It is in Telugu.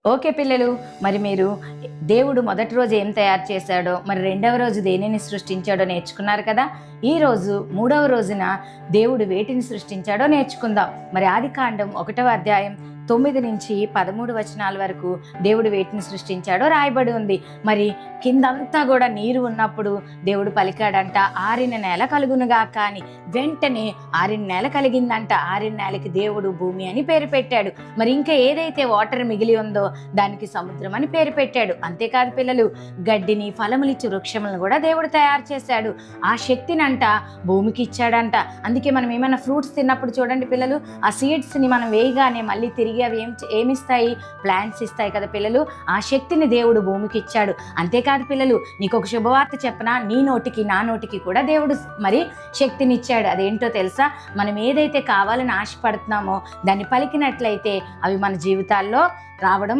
ఓకే పిల్లలు, మరి మీరు దేవుడు మొదటి రోజు ఏం తయారు చేశాడో, మరి రెండవ రోజు దేనిని సృష్టించాడో నేర్చుకున్నారు కదా. ఈరోజు మూడవ రోజున దేవుడు వేటిని సృష్టించాడో నేర్చుకుందాం. మరి ఆదికాండం 1వ అధ్యాయం 9 నుంచి 13 వచనాల వరకు దేవుడు వేటిని సృష్టించాడో రాయబడి ఉంది. మరి కిందంతా కూడా నీరు ఉన్నప్పుడు దేవుడు పలికాడంట, ఆరిన నేల కలుగునుగా. కానీ వెంటనే ఆరిన నేల కలిగిందంట. ఆరిన నేలకి దేవుడు భూమి అని పేరు పెట్టాడు. మరి ఇంకా ఏదైతే వాటర్ మిగిలి ఉందో దానికి సముద్రం అని పేరు పెట్టాడు. అంతేకాదు పిల్లలు, గడ్డిని ఫలములిచ్చు వృక్షములను కూడా దేవుడు తయారు చేశాడు. ఆ శక్తినంట భూమికి ఇచ్చాడంట. అందుకే మనం ఏమైనా ఫ్రూట్స్ తిన్నప్పుడు చూడండి పిల్లలు, ఆ సీడ్స్ని మనం వేయగానే మళ్ళీ తిరిగి అవి ఏమిస్తాయి? ప్లాంట్స్ ఇస్తాయి కదా పిల్లలు. ఆ శక్తిని దేవుడు భూమికి ఇచ్చాడు. అంతేకాదు పిల్లలు, నీకు ఒక శుభవార్త చెప్పనా? నీ నోటికి నా నోటికి కూడా దేవుడు మరి శక్తిని ఇచ్చాడు. అదేంటో తెలుసా? మనం ఏదైతే కావాలని ఆశపడుతున్నామో దాన్ని పలికినట్లయితే అవి మన జీవితాల్లో రావడం